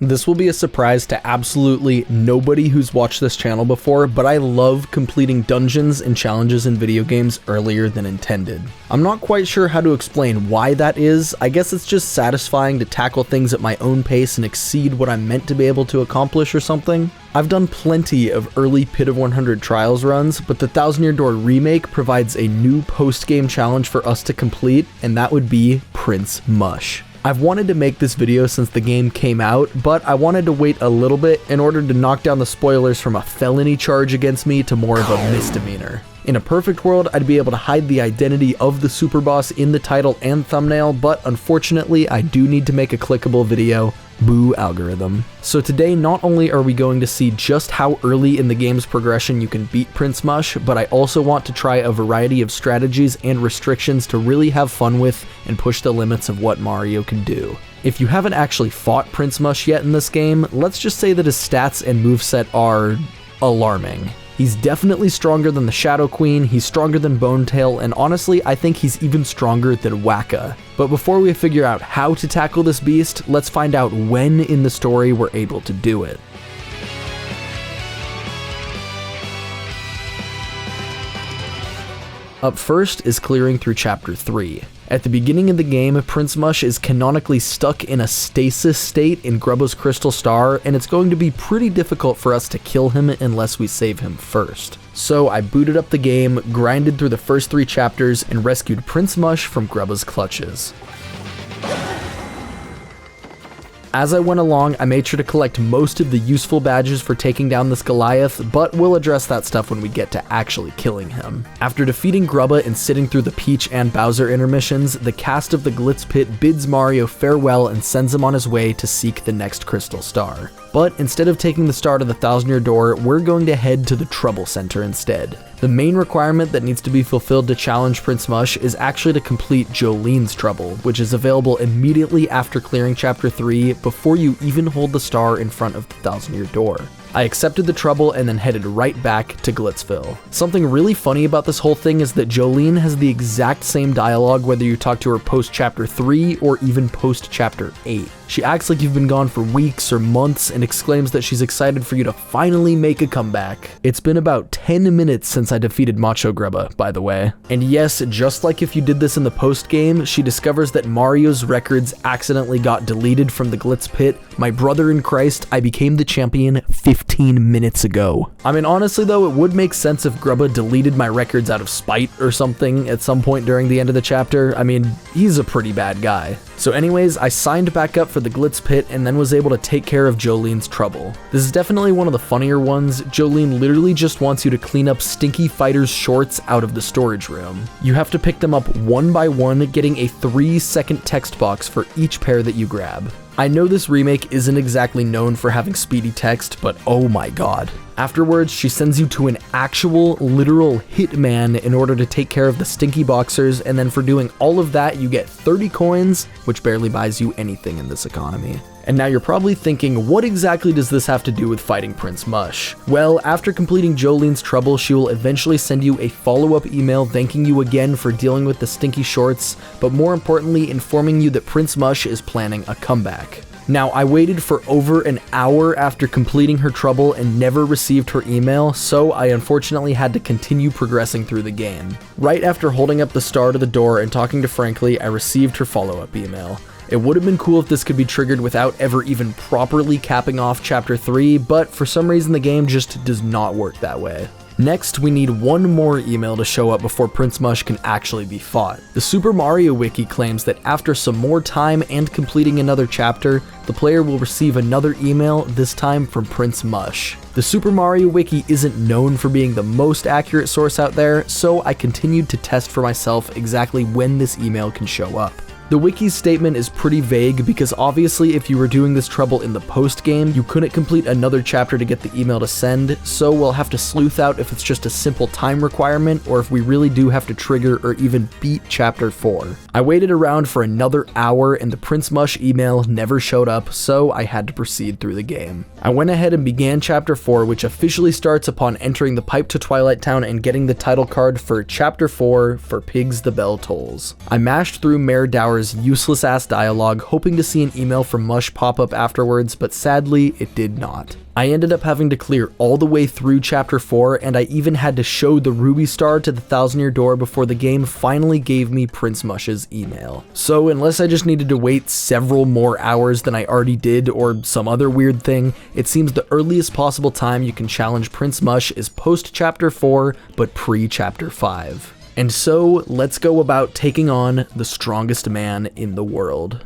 This will be a surprise to absolutely nobody who's watched this channel before, but I love completing dungeons and challenges in video games earlier than intended. I'm not quite sure how to explain why that is. I guess it's just satisfying to tackle things at my own pace and exceed what I'm meant to be able to accomplish or something. I've done plenty of early Pit of 100 Trials runs, but the Thousand Year Door Remake provides a new post-game challenge for us to complete, and that would be Prince Mush. I've wanted to make this video since the game came out, but I wanted to wait a little bit in order to knock down the spoilers from a felony charge against me to more of a misdemeanor. In a perfect world, I'd be able to hide the identity of the super boss in the title and thumbnail, but unfortunately, I do need to make a clickable video. Boo algorithm. So today, not only are we going to see just how early in the game's progression you can beat Prince Mush, but I also want to try a variety of strategies and restrictions to really have fun with and push the limits of what Mario can do. If you haven't actually fought Prince Mush yet in this game, let's just say that his stats and moveset are alarming. He's definitely stronger than the Shadow Queen, he's stronger than Bonetail, and honestly, I think he's even stronger than Wacka. But before we figure out how to tackle this beast, let's find out when in the story we're able to do it. Up first is clearing through Chapter 3. At the beginning of the game, Prince Mush is canonically stuck in a stasis state in Grubba's Crystal Star, and it's going to be pretty difficult for us to kill him unless we save him first. So I booted up the game, grinded through the first 3 chapters, and rescued Prince Mush from Grubba's clutches. As I went along, I made sure to collect most of the useful badges for taking down this Goliath, but we'll address that stuff when we get to actually killing him. After defeating Grubba and sitting through the Peach and Bowser intermissions, the cast of the Glitz Pit bids Mario farewell and sends him on his way to seek the next Crystal Star. But instead of taking the star to the Thousand Year Door, we're going to head to the Trouble Center instead. The main requirement that needs to be fulfilled to challenge Prince Mush is actually to complete Jolene's Trouble, which is available immediately after clearing Chapter 3 before you even hold the star in front of the Thousand Year Door. I accepted the trouble and then headed right back to Glitzville. Something really funny about this whole thing is that Jolene has the exact same dialogue whether you talk to her post Chapter 3 or even post Chapter 8. She acts like you've been gone for weeks or months and exclaims that she's excited for you to finally make a comeback. It's been about 10 minutes since I defeated Macho Grubba, by the way. And yes, just like if you did this in the post game, she discovers that Mario's records accidentally got deleted from the Glitz Pit. My brother in Christ, I became the champion 15 minutes ago. I mean, honestly though, it would make sense if Grubba deleted my records out of spite or something at some point during the end of the chapter. I mean, he's a pretty bad guy. So anyways, I signed back up for the Glitz Pit and then was able to take care of Jolene's trouble. This is definitely one of the funnier ones. Jolene literally just wants you to clean up Stinky Fighter's shorts out of the storage room. You have to pick them up one by one, getting a 3-second text box for each pair that you grab. I know this remake isn't exactly known for having speedy text, but oh my god. Afterwards, she sends you to an actual, literal hitman in order to take care of the stinky boxers, and then for doing all of that, you get 30 coins, which barely buys you anything in this economy. And now you're probably thinking, what exactly does this have to do with fighting Prince Mush? Well, after completing Jolene's trouble, she will eventually send you a follow-up email thanking you again for dealing with the stinky shorts, but more importantly, informing you that Prince Mush is planning a comeback. Now, I waited for over an hour after completing her trouble and never received her email, so I unfortunately had to continue progressing through the game. Right after holding up the star to the door and talking to Frankly, I received her follow-up email. It would have been cool if this could be triggered without ever even properly capping off Chapter 3, but for some reason the game just does not work that way. Next, we need one more email to show up before Prince Mush can actually be fought. The Super Mario Wiki claims that after some more time and completing another chapter, the player will receive another email, this time from Prince Mush. The Super Mario Wiki isn't known for being the most accurate source out there, so I continued to test for myself exactly when this email can show up. The wiki's statement is pretty vague because obviously if you were doing this trouble in the post game, you couldn't complete another chapter to get the email to send, so we'll have to sleuth out if it's just a simple time requirement or if we really do have to trigger or even beat Chapter 4. I waited around for another hour and the Prince Mush email never showed up, so I had to proceed through the game. I went ahead and began Chapter 4, which officially starts upon entering the pipe to Twilight Town and getting the title card for Chapter 4 for Pigs the Bell Tolls. I mashed through Mayor Dower hours useless ass dialogue, hoping to see an email from Mush pop up afterwards, but sadly it did not. I ended up having to clear all the way through chapter 4, and I even had to show the ruby star to the Thousand Year Door before the game finally gave me Prince Mush's email. So unless I just needed to wait several more hours than I already did or some other weird thing, it seems the earliest possible time you can challenge Prince Mush is post chapter 4 but pre chapter 5. And so let's go about taking on the strongest man in the world.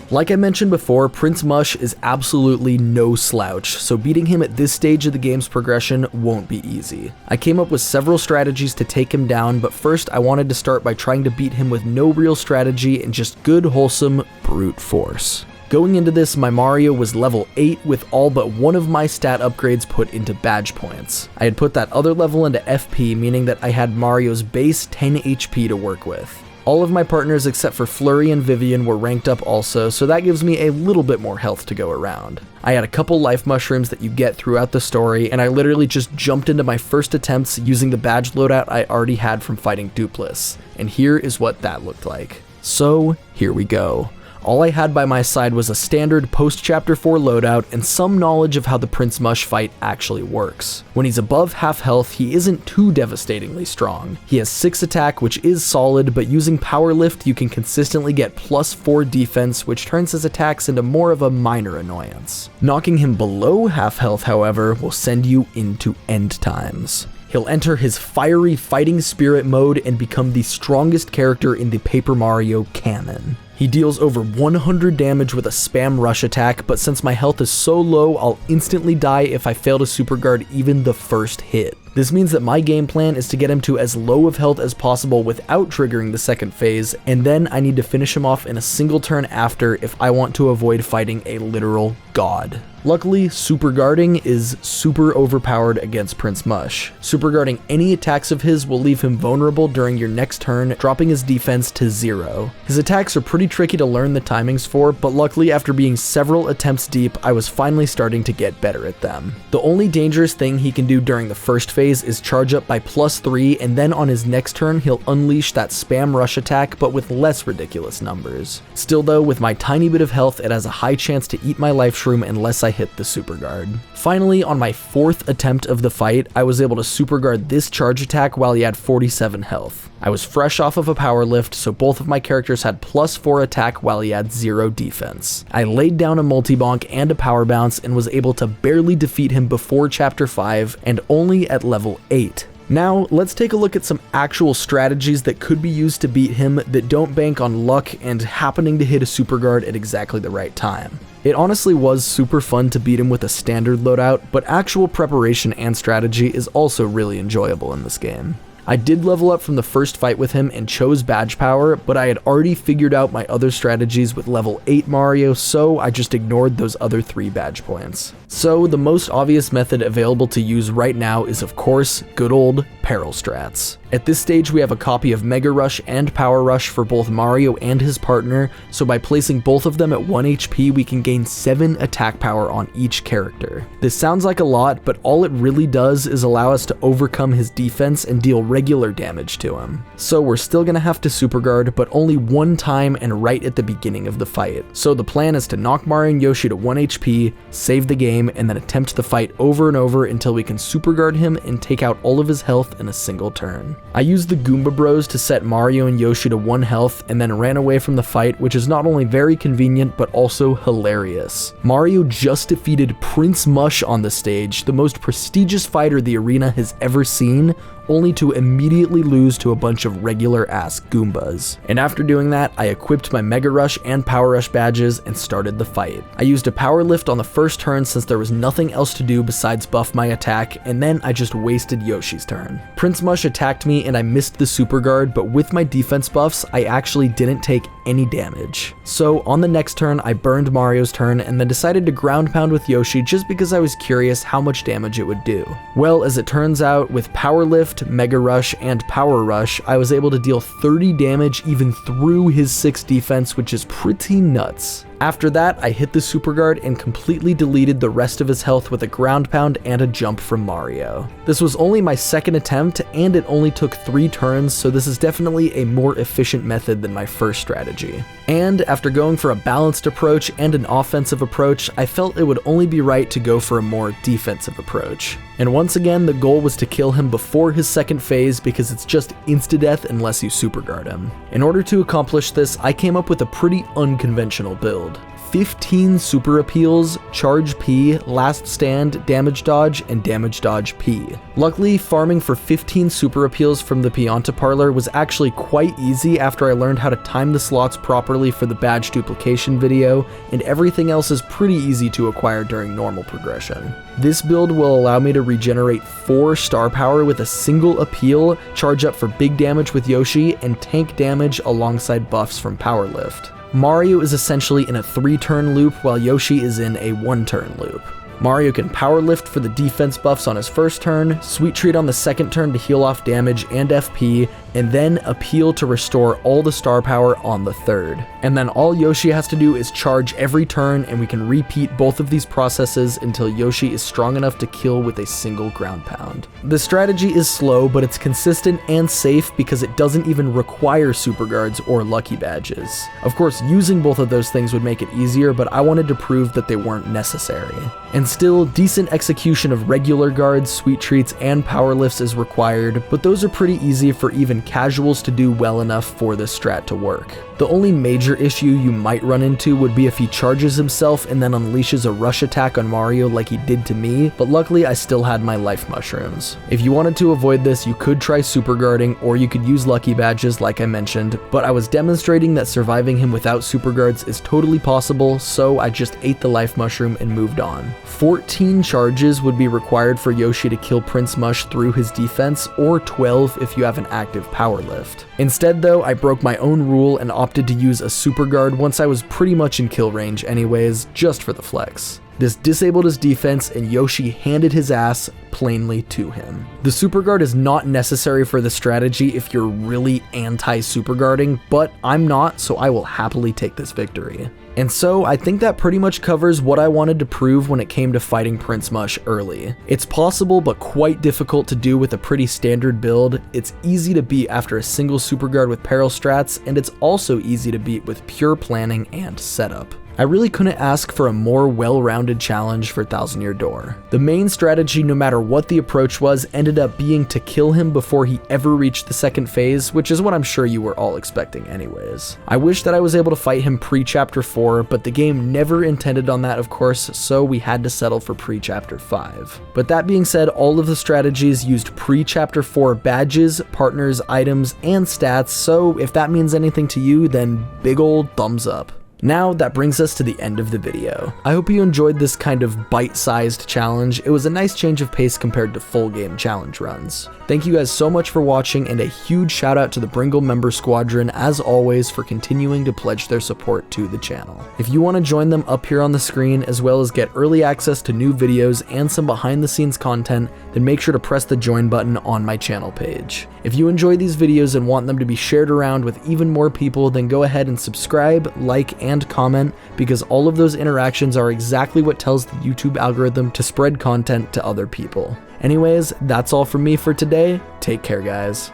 Like I mentioned before, Prince Mush is absolutely no slouch, so beating him at this stage of the game's progression won't be easy. I came up with several strategies to take him down, but first I wanted to start by trying to beat him with no real strategy and just good wholesome brute force. Going into this, my Mario was level 8 with all but one of my stat upgrades put into badge points. I had put that other level into FP, meaning that I had Mario's base 10 HP to work with. All of my partners except for Flurry and Vivian were ranked up also, so that gives me a little bit more health to go around. I had a couple life mushrooms that you get throughout the story, and I literally just jumped into my first attempts using the badge loadout I already had from fighting Dupless. And here is what that looked like. So, here we go. All I had by my side was a standard post-chapter 4 loadout and some knowledge of how the Prince Mush fight actually works. When he's above half health, he isn't too devastatingly strong. He has 6 attack, which is solid, but using Power Lift, you can consistently get +4 defense, which turns his attacks into more of a minor annoyance. Knocking him below half health, however, will send you into end times. He'll enter his fiery fighting spirit mode and become the strongest character in the Paper Mario canon. He deals over 100 damage with a spam rush attack, but since my health is so low, I'll instantly die if I fail to super guard even the first hit. This means that my game plan is to get him to as low of health as possible without triggering the second phase, and then I need to finish him off in a single turn after if I want to avoid fighting a literal god. Luckily, super guarding is super overpowered against Prince Mush. Super guarding any attacks of his will leave him vulnerable during your next turn, dropping his defense to 0. His attacks are pretty tricky to learn the timings for, but luckily after being several attempts deep, I was finally starting to get better at them. The only dangerous thing he can do during the first phase is charge up by +3, and then on his next turn he'll unleash that spam rush attack but with less ridiculous numbers. Still though, with my tiny bit of health, it has a high chance to eat my life shroom unless I hit the super guard. Finally, on my 4th attempt of the fight, I was able to super guard this charge attack while he had 47 health. I was fresh off of a power lift, so both of my characters had +4 attack while he had 0 defense. I laid down a multi-bonk and a power bounce and was able to barely defeat him before chapter 5 and only at level 8. Now, let's take a look at some actual strategies that could be used to beat him that don't bank on luck and happening to hit a super guard at exactly the right time. It honestly was super fun to beat him with a standard loadout, but actual preparation and strategy is also really enjoyable in this game. I did level up from the first fight with him and chose badge power, but I had already figured out my other strategies with level 8 Mario, so I just ignored those other 3 badge points. So the most obvious method available to use right now is of course good old peril strats. At this stage we have a copy of Mega Rush and Power Rush for both Mario and his partner, so by placing both of them at 1 HP we can gain 7 attack power on each character. This sounds like a lot, but all it really does is allow us to overcome his defense and deal regular damage to him. So we're still gonna have to super guard, but only one time and right at the beginning of the fight. So the plan is to knock Mario and Yoshi to 1 HP, save the game, and then attempt the fight over and over until we can super guard him and take out all of his health in a single turn. I used the Goomba Bros to set Mario and Yoshi to 1 health and then ran away from the fight, which is not only very convenient but also hilarious. Mario just defeated Prince Mush on the stage, the most prestigious fighter the arena has ever seen, only to immediately lose to a bunch of regular ass Goombas. And after doing that, I equipped my Mega Rush and Power Rush badges and started the fight. I used a power lift on the first turn since there was nothing else to do besides buff my attack, and then I just wasted Yoshi's turn. Prince Mush attacked me and I missed the super guard, but with my defense buffs, I actually didn't take any damage. So on the next turn, I burned Mario's turn and then decided to ground pound with Yoshi just because I was curious how much damage it would do. Well, as it turns out, with Power Lift, Mega Rush, and Power Rush, I was able to deal 30 damage even through his 6 defense, which is pretty nuts. After that, I hit the super guard and completely deleted the rest of his health with a ground pound and a jump from Mario. This was only my second attempt, and it only took 3 turns, so this is definitely a more efficient method than my first strategy. And after going for a balanced approach and an offensive approach, I felt it would only be right to go for a more defensive approach. And once again, the goal was to kill him before his second phase because it's just insta-death unless you super guard him. In order to accomplish this, I came up with a pretty unconventional build. 15 super appeals, charge P, last stand, damage dodge, and damage dodge P. Luckily, farming for 15 super appeals from the Pianta parlor was actually quite easy after I learned how to time the slots properly for the badge duplication video, and everything else is pretty easy to acquire during normal progression. This build will allow me to regenerate 4 star power with a single appeal, charge up for big damage with Yoshi, and tank damage alongside buffs from Power Lift. Mario is essentially in a 3-turn loop while Yoshi is in a 1-turn loop. Mario can power lift for the defense buffs on his first turn, sweet treat on the second turn to heal off damage and FP, and then appeal to restore all the star power on the third. And then all Yoshi has to do is charge every turn, and we can repeat both of these processes until Yoshi is strong enough to kill with a single ground pound. The strategy is slow, but it's consistent and safe because it doesn't even require super guards or lucky badges. Of course, using both of those things would make it easier, but I wanted to prove that they weren't necessary. And still, decent execution of regular guards, sweet treats, and power lifts is required, but those are pretty easy for even casuals to do well enough for this strat to work. The only major issue you might run into would be if he charges himself and then unleashes a rush attack on Mario like he did to me, but luckily I still had my life mushrooms. If you wanted to avoid this, you could try super guarding, or you could use lucky badges like I mentioned, but I was demonstrating that surviving him without super guards is totally possible, so I just ate the life mushroom and moved on. 14 charges would be required for Yoshi to kill Prince Mush through his defense, or 12 if you have an active power lift. Instead though, I broke my own rule and opted to use a super guard once I was pretty much in kill range anyways, just for the flex. This disabled his defense and Yoshi handed his ass plainly to him. The super guard is not necessary for the strategy if you're really anti-super guarding, but I'm not, so I will happily take this victory. And so I think that pretty much covers what I wanted to prove when it came to fighting Prince Mush early. It's possible but quite difficult to do with a pretty standard build, it's easy to beat after a single super guard with peril strats, and it's also easy to beat with pure planning and setup. I really couldn't ask for a more well-rounded challenge for Thousand Year Door. The main strategy, no matter what the approach was, ended up being to kill him before he ever reached the second phase, which is what I'm sure you were all expecting anyways. I wish that I was able to fight him pre-Chapter 4, but the game never intended on that of course, so we had to settle for pre-Chapter 5. But that being said, all of the strategies used pre-Chapter 4 badges, partners, items, and stats, so if that means anything to you, then big old thumbs up. Now, that brings us to the end of the video. I hope you enjoyed this kind of bite-sized challenge. It was a nice change of pace compared to full game challenge runs. Thank you guys so much for watching, and a huge shout out to the Bringle member squadron as always for continuing to pledge their support to the channel. If you want to join them up here on the screen, as well as get early access to new videos and some behind the scenes content, then make sure to press the join button on my channel page. If you enjoy these videos and want them to be shared around with even more people, then go ahead and subscribe, like, and comment, because all of those interactions are exactly what tells the YouTube algorithm to spread content to other people. Anyways, that's all from me for today. Take care, guys.